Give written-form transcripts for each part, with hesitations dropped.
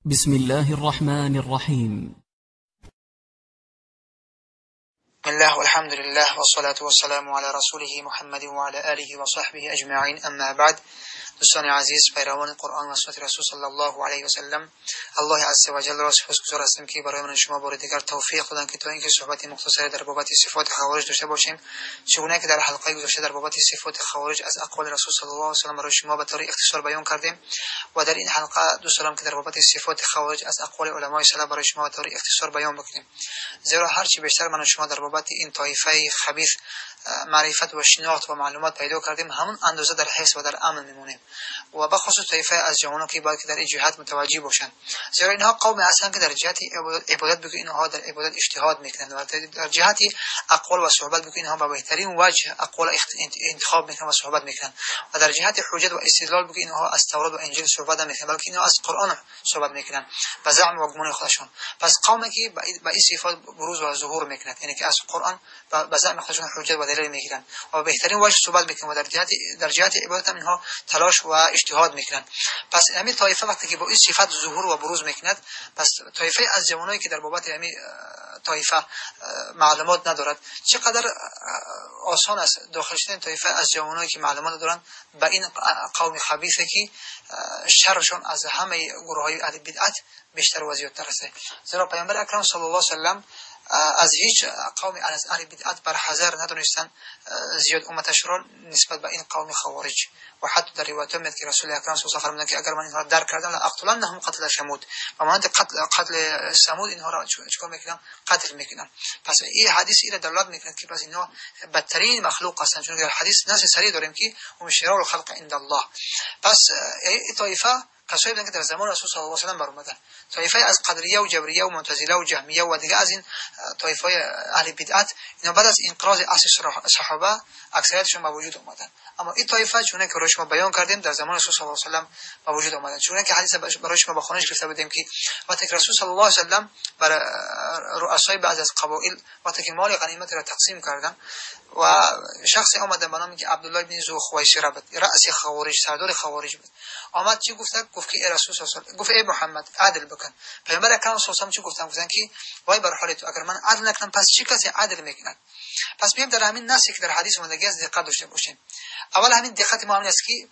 بسم الله الرحمن الرحيم. بسم الله والحمد لله والصلاة والسلام على رسوله محمد وعلى آله وصحبه أجمعين. أما بعد، دوستان عزیز، پیروان قرآن و سنت رسول صلی الله علیه و سلم، الله عز و جل را سپاسگزار هستیم که برای من شما بار دیگر توفیق دادن که تا اینکه صحبت مختصری در بابت صفات خوارج داشته باشیم، چگونه که در حلقه گذشته در بابت صفات خوارج از اقوال رسول صلی الله علیه و سلم برای شما به طور اختصار بیان کردیم و در این حلقه دوستان که در بابت صفات خوارج از اقوال علمای سلف برای شما به طور اختصار بیان بکنیم، زیرا هر چی بیشتر من شما در بابت این طایفه خبیث معرفت و شناخت و معلومات پیدا کردیم، همون اندازه در حس و در امن میمونیم و به خصوص طایفه از جوانان که باید که در این جهت متوجه باشند، زیرا اینها قوم هستند که در جهت عبادت بگو اینها در عبادت اجتهاد میکنند و در جهت اقوال و صحبت بگو اینها به بهترین وجه اقوال انتخاب میکنند و صحبت میکنند و در جهت حجت و استدلال بگو اینها از تورات و انجیل صحبت نمیکنند، بلکه اینها از قرآن صحبت میکنند به زعم و گمان خودشون. پس قومی که به این صفات بروز و ظهور میکنند، یعنی که از قرآن به زعم خودشون حجت و دلیل میگیرند و بهترین وجه صحبت میکنند و در جهت عبادت هم اینها تلاش و اجتهاد میکنند. پس همین طایفه وقتی که با این صفات ظهور و بروز میکند، پس طایفه از جوانایی که در بابت همین طایفه معلومات ندارد، چقدر آسان است داخل شدن طایفه از جوانایی که معلومات دارند به این قوم خبیثه که شرشون از همه گروه‌های اهل بدعت بیشتر و زیادتر است. زیرا پیامبر اکرم صلی الله علیه و سلم از هیچ قوم از اهل بدعت برحذر ندونستن زیاد امتش را نسبت به این قوم خوارج. و حتی در روایت میاد که رسول اکرم صلی الله علیه و فرمودند که اگر من اینها را درک کردم لاقتلنهم قتل ثمود، و مانند قتل ثمود اینها را چیکار میکنم؟ قتل میکنم. پس این حدیث این دلالت میکنه که پس اینها بدترین مخلوق هستند، چون در حدیث نص صریح داریم که هم شرار الخلق عند الله. پس این طایفه کسایی بودن که در زمان رسول صلی الله علیه و سلم بر اومدن، طایفه از قدریه و جبریه و معتزله و جهمیه و دیگه از این طایفه اهل بدعت، اینا بعد از انقراض عصر صحابه اکثریتشون به وجود اومدن. اما این طایفه چونه که برای شما بیان کردیم در زمان رسول صلی الله علیه و سلم به وجود اومدن، چونه که حدیث برای شما به خونش گرفته بودیم که وقتی که رسول صلی الله علیه و سلم بر رؤسای بعض از قبایل وقتی که مال غنیمت را تقسیم کردن و شخصی آمد به نامی که عبدالله بن ذوخویسره بود، رأس خوارج، سردار خوارج بود، آمد چی گفت که ای رسول صلی الله علیه و سلم، گفت ای محمد عدل بکن. پیامبر اکرم صلی الله علیه و سلم چی گفتن که وای بر حال تو، اگر من عدل نکنم پس چه کسی عدل میکند؟ پس میگم در همین نصی که در حدیث اومده است دقت داشته باشیم. اول همین دقت ما همین است که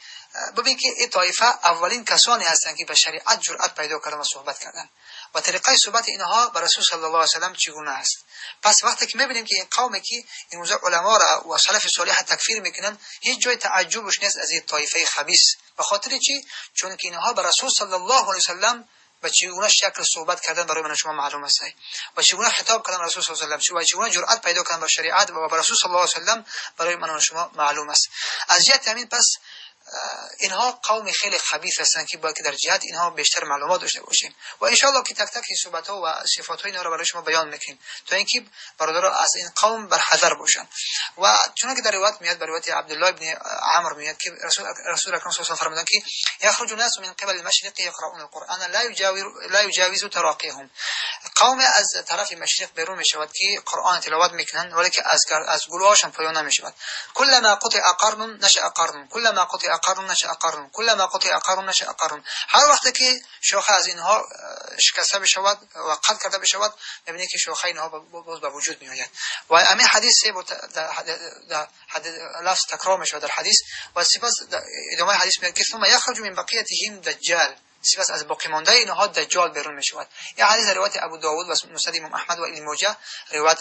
ببین که این طایفه اولین کسانی هستند که به شریعت جرأت پیدا کردن و صحبت کردن و طریقه صحبت اینها بر رسول صلی الله علیه و سلم چگونه است. پس وقتی که میبینیم که این قومی که این موضوع علما را و سلف صالح تکفیر میکنن، هیچ جای تعجبش نیست از این طایفه خبیث. به خاطر چی؟ چون که اینها بر رسول صلی الله علیه و سلم و چگونه شکل صحبت کردن برای من شما معلوم است و چگونه خطاب کردن رسول صلی الله علیه و سلم و چگونه جرأت پیدا کردن بر شریعت و بر رسول صلی الله علیه و سلم برای من شما معلوم است. از جهت همین پس اینها قوم خیلی خبیث هستند که باید در جهت اینها بیشتر معلومات داشته باشیم و ان شاء الله که تک تک صحبت ها و صفات ها اینا رو برای شما بیان میکنیم تا اینکه برادران از این قوم برحذر باشند. و چون که در روایت میاد، در روایت عبدالله بن عمرو میاد که رسول اکرم صلی الله علیه و سلم فرمودند که یخرج الناس من قبل المشرق يقرؤون القرآن لا يجاوز تراقيهم، قوم از طرف مشرق بیرون میشود که قرآن تلاوت میکنند ولی که از گلوهاشون پایان نمیشود. كلما قطع قرن نشأ قرن، كلما قطع قرن نشأ قرن، كلما قطع قرن نشأ قرن. هر وقت که شاخه از اینها شکسته بشود و قطع کرده بشود، میبینید که شاخه اینها باز به وجود میآید. و همین حدیث لفظ تکرار میشود در حدیث و سپس ادامه حدیث میاد که ثم یخرج من بقیتهم دجال، سپس از باقی مانده اینها دجال بیرون میشود. این حدیث روایت ابو داود و مسند امام احمد و ابن ماجه روایت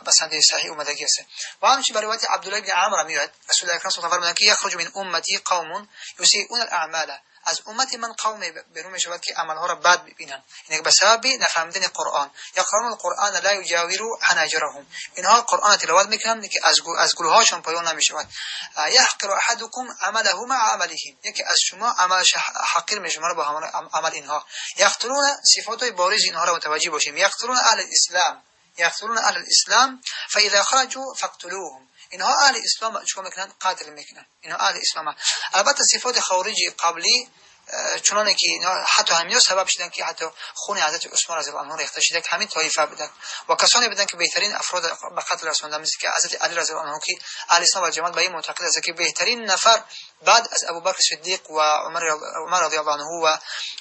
به سند صحیح اومده است. و همچنین روایت عبدالله بن عمرو میاد رسول اکرم صلی الله علیه و سلم که یخرج من امتی قوم یسیئون الاعمال، از امت من قوم بیرون میشود که عملها را بد ببینند، یعنی به سبب نفهمیدن قرآن. یقرؤون القرآن لا یجاور حناجرهم، اینها قرآن تلاوت میکنند که از گلوهاشون پایان نمیشود. یحقر احدکم عمله مع عملهم، یکی از شما عملش حقیر میشماره با عمل اینها. یقتلون، صفات بارز اینها را متوجه باشیم، یقتلون اهل الاسلام، یقتلون اهل الاسلام فاذا خرجوا فاقتلوهم، اینها اهل اسلام چیکار میکنن؟ قتل میکنن. اینها اهل اسلام. البته صفات خوارجی قبلی چنانه که اینا حتی همین سبب شدن که حتی خون حضرت عثمان رضی الله عنه ریخته شده که همین طایفه بودن و کسانی بودن که بهترین افراد به قتل رسوندن، مثل که حضرت علی رضی الله عنه که اهل سنت و جماعت به این معتقد است که بهترین نفر بعد از ابوبکر صدیق و عمر رضی الله عنه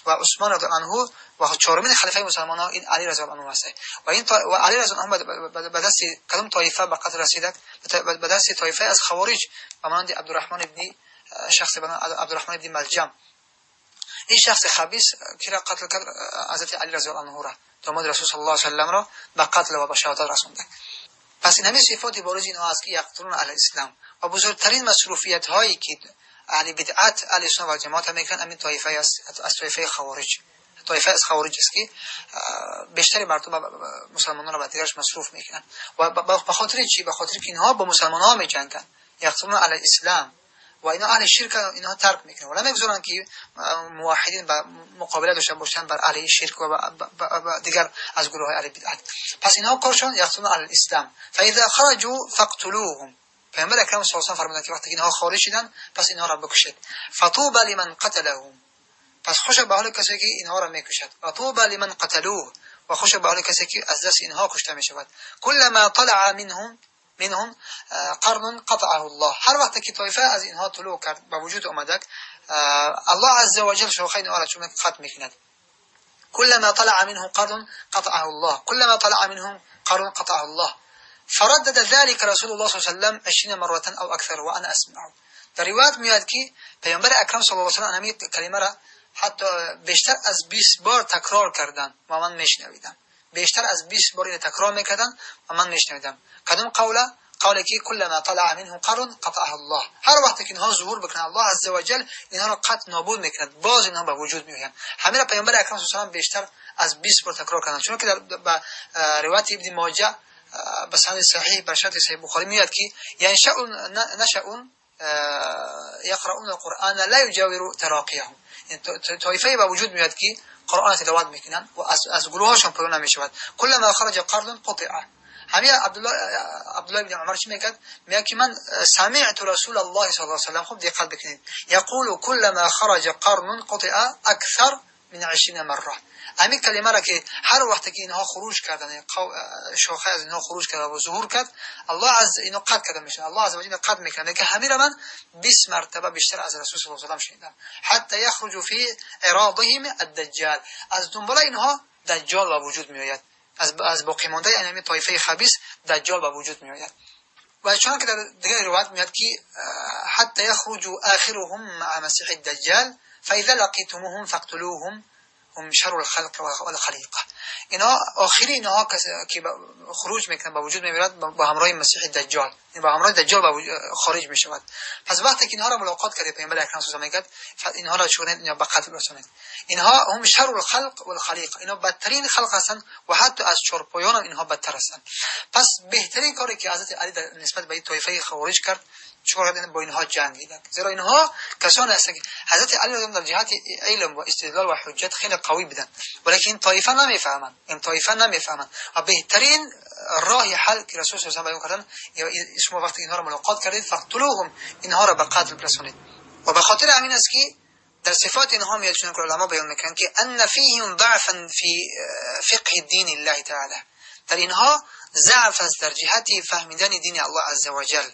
و عثمان رضی الله عنه و چهارمین خلیفه مسلمانان این علی رضی الله عنه است و این و علی رضی الله عنه به دست کدام طایفه به قتل رسید؟ به دست طایفه از خوارج و مانند عبدالرحمن ابن شخص بن عبدالرحمن ابن ملجم. این شخص خبیث که را قتل کرد حضرت علی رضی الله عنه را، داماد رسول صلی الله علیه و سلم را به قتل و به شهادت رساندند. پس این همه صفات بارز اینها است که یقتلون علی الاسلام و بزرگترین مصروفیت هایی که اهل بدعت اهل سنت و جماعت میکنن همین طایفه است، از طایفه خوارج. طایفه از خوارج است که بیشتر مردم مسلمانان را به دیگرش مصروف میکنن و به خاطر چی؟ به خاطر که اینها با مسلمان ها میجنگن، یقتلون علی الاسلام و اینا اهل شرک اینها ترک میکنن ولی نمیگذارن که موحدین با مقابله داشته باشن بر علیه شرک و دیگر از گروه های اهل بدعت. پس اینها کارشون یقتلون علی الاسلام فاذا خرجوا فاقتلوهم. پیامبر اکرم صلی الله علیه و آله فرمودند که وقتی اینها خارج شدن پس اینها را بکشید. فطوبى لمن قتلهم. پس خوش به حال کسی که اینها را میکشد. وطوبى لمن قتلوه. و خوش به حال کسی که از دست اینها کشته میشود. كلما طلع منهم قرن قطعه الله. هر وقت که طایفه از اینها طلوع کرد به وجود آمده الله عز وجل شاخه اینها را چون قطع میکند. كلما طلع منهم قرن قطعه الله. كلما طلع منهم قرن قطعه الله. فردد ذلك رسول الله صلی الله علیه و 20 مرة او اکثر و انا اسمع. در روایت میاد که پیامبر اکرم صلی الله علیه و آله همین کلمه را حتی بیشتر از 20 بار تکرار کردند و من میشنویدم. بیشتر از 20 بار این تکرار میکردن و من میشنویدم. کدام قوله که كلما طلع منه قرن قطعه الله. هر وقت که اینها ظهور بکنه الله عز وجل اینها را قطع نابود میکند، باز اینها به وجود میآیند. همین را پیامبر اکرم صلی الله علیه و آله بیشتر از 20 بار تکرار کردند. چون که در روایت ابن ماجه به سند صحیح بر شرط صحیح بخاری میاد که نشأ یقرؤون القرآن لا یجاور تراقیهم. طایفه به وجود میاد که قرآن تلاوت میکنن و از گروهاشون پایان نمیشود. كلما خرج قرن قطع. همین عبدالله بن عمر چی میگه؟ میگه که من سمعت رسول الله صلی الله علیه و سلم، خوب دقت بکنید، یقول كلما خرج قرن قطع اکثر من 20 مره. همین کلمه را که هر وقت که اینها خروج کردن، شاخه از اینها خروج کرد و ظهور کرد، الله عز اینو قطع کرده میشه، الله عز وجل قطع میکنه. که همین را من 20 مرتبه بیشتر از رسول صلی الله علیه و سلم شنیدم. حتی یخرج فی اعراضهم الدجال. از دنبال اینها دجال به وجود میآید، از باقی مانده یعنی طایفه خبیث دجال به وجود میآید. و چون که در دیگر روایت میاد که حتی یخرج آخرهم مع مسیح الدجال فاذا لقيتموهم فاقتلوهم هم شر الخلق والخليقه. اینا آخری اینها که خروج میکنن به وجود میاد با همراه مسیح دجال، این با همراه دجال خارج میشود. پس وقتی که اینها را ملاقات کرده پیامبر اکرم صلی الله علیه و آله اینها را چون اینا به قتل رسوند. اینها هم شر الخلق والخليقه. اینا بدترین خلق هستند و حتی از چارپایان اینها بدتر هستند. پس بهترین کاری که حضرت علی در نسبت به این طایفه خوارج کرد چون با اینها جنگیدند. زیرا اینها کسانی هستند که حضرت علی در جهت علم و استدلال و حجت خیلی قوی بودند، ولی این طایفه نمیفهمند. این طایفه نمیفهمند و بهترین راه حل که رسول صلی الله علیه و آله بیان کردن، شما وقتی اینها را ملاقات کردید فقتلوهم، اینها را به قتل برسانید. و به خاطر همین است که در صفات اینها میاد چون که علما بیان میکنند که ان فیهم ضعفا فی فقه دین الله تعالی. در اینها ضعف است در جهت فهمیدن دین الله عز وجل،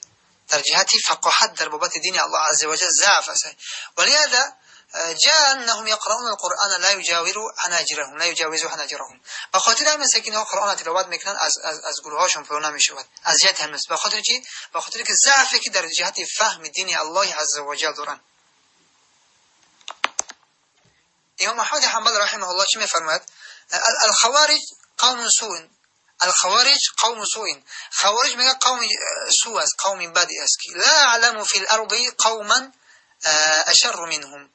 در جهت فقاهت در بابت دین الله عز وجل ضعف است. ولهذا جاء انهم يقرؤون القرآن لا يجاوز حناجرهم. به خاطر همین است که اینها قرآن تلاوت میکنن از گروهاشون پایان نمیشود. از جهت همین است. به خاطر چی؟ به خاطر که ضعفی که در جهت فهم دین الله عز وجل دارن. امام احمد حنبل رحمه الله چی میفرماید؟ الخوارج قوم سوء. الخوارج قوم سوء. خوارج میگه قوم سوء است، قوم بدی است که لا اعلم فی الارض قوما اشر منهم.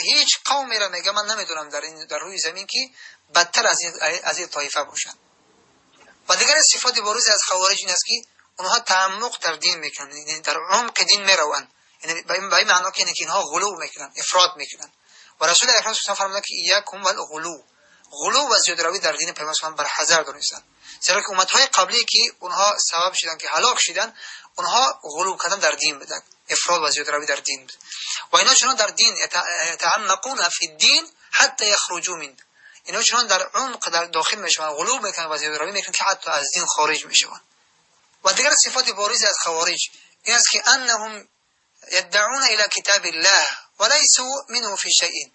هیچ قومی را میگه من نمیدونم در روی زمین که بدتر از این طایفه باشند. و دیگر صفات بارز از خوارج این است که اونها تعمق در دین میکنن، یعنی در عمق دین میروند. یعنی به این معنی که اینها غلو میکنن، افراط میکنن. و رسول اکرم صلی الله علیه و آله فرمود که ایاکم والغلو. غلو و زیاده‌روی در دین پیامبر اسلام بر حذر دانستند. زیرا که امت‌های قبلی که اونها سبب شدن که هلاک شدن، اونها غلو کردن در دین بودند، افراط و زیاده‌روی در دین بود. و اینا چون در دین یتعمقون فی الدین حتی یخرجوا منه، اینا چون در عمق در داخل میشن، غلو میکنن و زیاده‌روی میکنن که حتی از دین خارج میشن. و دیگر صفات بارز از خوارج این است که انهم يدعون الى كتاب الله وليسوا منه في شيء،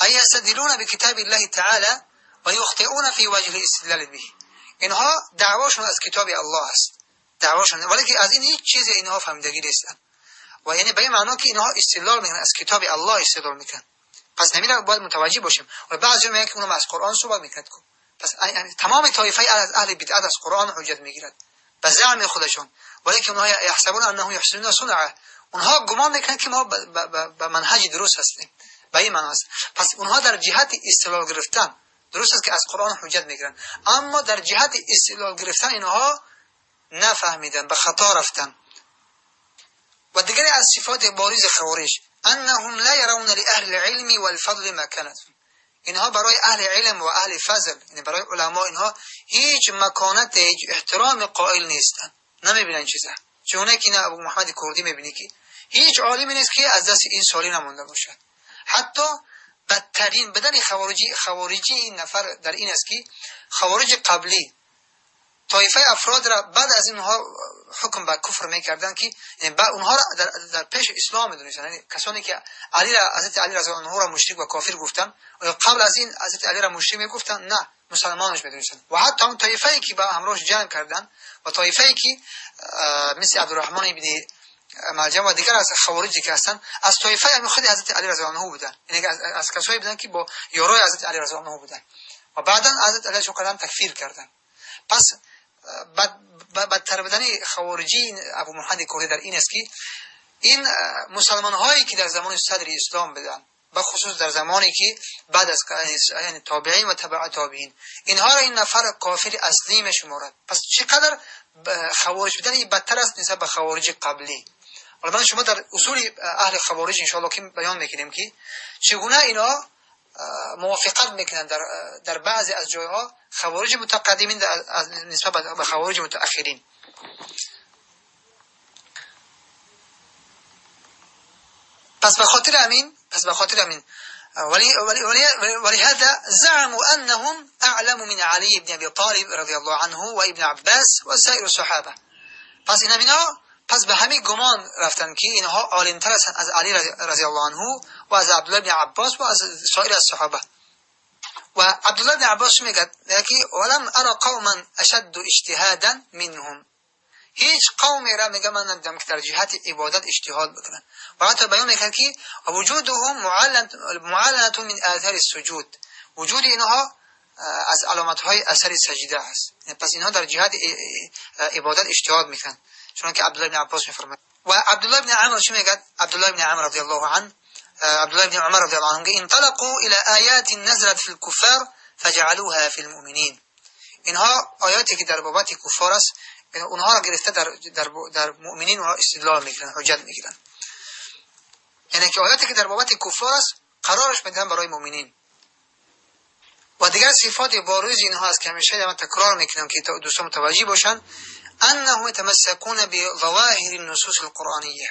اي يستدلون بكتاب الله تعالى ويخطئون في وجه الاستدلال به. اینها دعواشون از کتاب الله است، دعواشون، ولی که از این هیچ چیزی اینها فهمیدگی نیستن. و یعنی به این معنا که اینها استدلال میکنن، از کتاب الله استدلال میکنن. پس نمیدونم باید متوجه باشیم. و بعضی میگن که اونم از قرآن صحبت میکنن. پس تمام طایفه از اهل بدعت از قرآن حجت میگیرند به زعم خودشون، ولی که اونها یحسبون انهم یحسنون صنعا، اونها گمان میکنن که ما به منهج درست هستیم. به این معنا است. پس اونها در جهت استدلال گرفتن درست است که از قرآن حجت میگیرن، اما در جهت استدلال گرفتن اینها نفهمیدن، به خطا رفتن. و دیگر از صفات بارز خوارج انهم لا يرون لاهل العلم والفضل مكانتهم، اینها برای اهل علم و اهل فضل، یعنی برای علما، اینها هیچ مکانت، هیچ احترام قائل نیستن، نمیبینن چیزا. چونه که ابو محمد کردی میبینی که هیچ عالمی نیست که از دست این سوالی نمونده باشد. حتی بدترین بدن خوارجی این نفر در این است که خوارج قبلی طایفه افراد را بعد از اینها حکم به کفر میکردن، که اونها را در پیش اسلام میدونستن، یعنی کسانی که حضرت علی رضی الله عنه را مشرک و کافر گفتن و قبل از این حضرت علی را مشرک میگفتن، نه مسلمانش میدونستن. و حتی اون طایفه‌ای که با همراهش جنگ کردن و طایفه‌ای که مثل عبدالرحمن ابن ملجم و دیگر از خوارجی که هستن از طایفه خود حضرت علی رضی الله عنه بودن، یعنی از کسایی بودن که با یارای حضرت علی رضی الله عنه بودن و بعداً حضرت علی رو قدم تکفیر کردن. پس بدتر بدن خوارجی ابو محمد کردی در این است که این مسلمان هایی که در زمان صدر اسلام بودن، به خصوص در زمانی که بعد از یعنی تابعین و تبع تابعین، اینها را این نفر کافر اصلی میشمارد. پس چقدر خوارج بدن بدتر است نسبت به خوارج قبلی. حالا شما در اصول اهل خوارج ان شاء الله که بیان میکنیم که چگونه اینا موافقت میکنن در بعضی از جایها خوارج متقدمین نسبت به خوارج متأخرین. پس به خاطر همین ولهذا زعموا انهم اعلم من علي بن ابي طالب رضي الله عنه و ابن عباس و سایر الصحابه. پس پس به همین گمان رفتن که اینها عالم‌تر هستند از علی رضی الله عنه و از عبدالله بن عباس و از سایر الصحابه. و عبدالله بن عباس میگه که ولم ارى قوما اشد اجتهادا منهم، هیچ قومی را میگه من ندیدم که در جهت عبادت اجتهاد بکنن. و حتی بیان میکنه که وجودهم معلنه من آثار السجود، وجود اینها از علامت های اثر سجده است. پس اینها در جهت عبادت اجتهاد میکنن، چون که عبدالله بن عباس میفرماید. و عبدالله بن عمر چی میگه؟ عبدالله بن عمر رضی الله عنه، عبدالله بن عمر رضی الله عنه انطلقوا الى آیات نزلت في الكفار فجعلوها في المؤمنین، اینها آیاتی که در بابت کفار است اونها را گرفته در مؤمنین اونها استدلال میکنن، حجت میگیرن. یعنی که آیاتی که در بابت کفار است قرارش میدن برای مؤمنین. و دیگر صفات بارز اینها است که همیشه من تکرار میکنم که دوستان متوجه باشن، انهم يتمسكون بظواهر النصوص القرآنیه،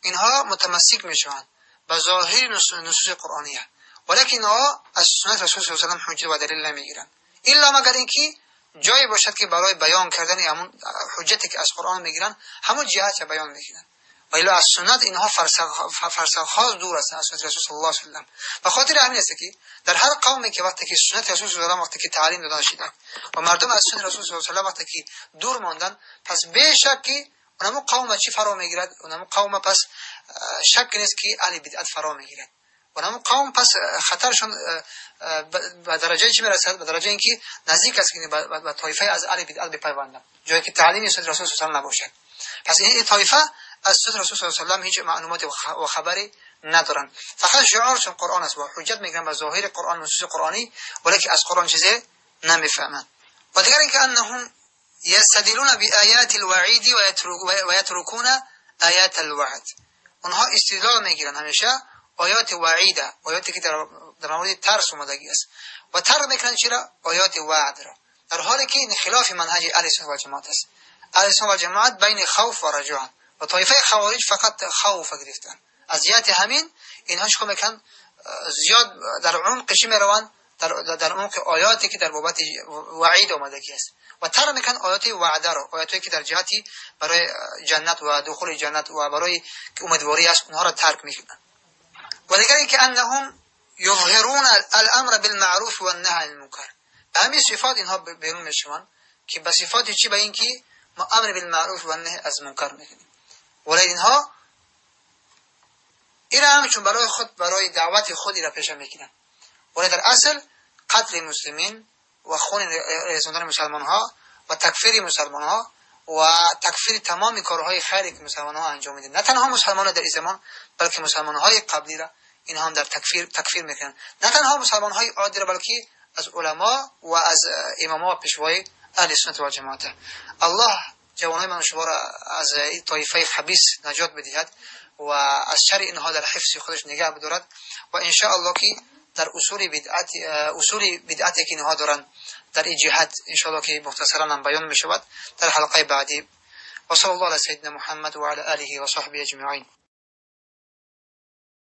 اینها متمسک میشوند به ظاهر نصوص قرآنیه، ولیکن اینها از سنت رسول صلی الله علیه و آله حجت و دلیل نمیگیرن، الا مگر اینکه جایی باشد که برای بیان کردن همون حجتی که از قرآن میگیرن همون جهت بیان میکنن. و الا از سنت اینها فرسخ‌ها دور هستند از سنت رسول صلی الله علیه و آله. به خاطر همین است که در هر قومی که وقتی که سنت رسول صلی الله علیه و آله وقتی که تعلیم داده شده و مردم از سنت رسول صلی الله علیه و آله وقتی که دور ماندن، پس به شکی اونم قوم چی فرا میگیرد؟ اونم قوم پس شک نیست که اهل بدعت فرا میگیرد. اونم قوم پس خطرشون به درجه چی میرسد؟ به درجه اینکه نزدیک است که به طایفه از اهل بدعت بپیوندند، جایی که تعلیم سنت رسول صلی الله علیه و آله نباشد. پس این طایفه از سنت رسول صلی الله علیه و آله هیچ معلومات و خبری ندارن، فقط شعارشون قرآن است و حجت میگیرن به ظاهر قرآن، نصوص قرآنی، ولی از قرآن چیزی نمیفهمن. و دیگر اینکه انهم یستدلون بآیات الوعید و یترکون آیات الوعد، اونها استدلال میگیرن همیشه آیات وعیده، آیاتی که در مورد ترس اومدگی است، و ترک میکنن چرا؟ آیات وعد را، در حالی که این خلاف منهج اهل سنت و جماعت است. اهل سنت و جماعت بین خوف و رجا و طایفه خوارج فقط خوف گرفتن. از جهت همین اینها چیکار میکنن؟ زیاد در عمق چی میروند؟ در عمق آیاتی که در بابت وعید آمده است و تر میکنن آیات وعده را، آیاتی که در جهتی برای جنت و دخول جنت و برای امیدواری است، اونها را ترک میکنن. و دیگر اینکه انهم یظهرون الامر بالمعروف و النهی عن المنکر. همین صفات اینها بیرون میشوند که به صفات چی؟ به اینکه ما امر بالمعروف و نهی از منکر میکنیم. ولی اینها این هم چون برای خود، برای دعوت خود را پیش میگیرن، ولی در اصل قتل مسلمین و خون رساندن مسلمان ها و تکفیر مسلمان ها و تکفیر تمام کارهای خیری که مسلمان ها انجام میدن، نه تنها مسلمان ها در این زمان بلکه مسلمان های قبلی را این هم در تکفیر میکنن، نه تنها مسلمان های عادی را بلکه از علما و از اماما و پیشوای اهل سنت و جماعت. الله جوانای من شما را از این طایفه خبیث نجات بدهد و از شر اینها در حفظ خودش نگه بدارد و ان شاء الله که در اصول بدعتی که اینها دارن در این جهت ان شاء الله که مختصرا هم بیان می شود در حلقه بعدی. و صلی الله علی سیدنا محمد و علی آله و صحبه اجمعین.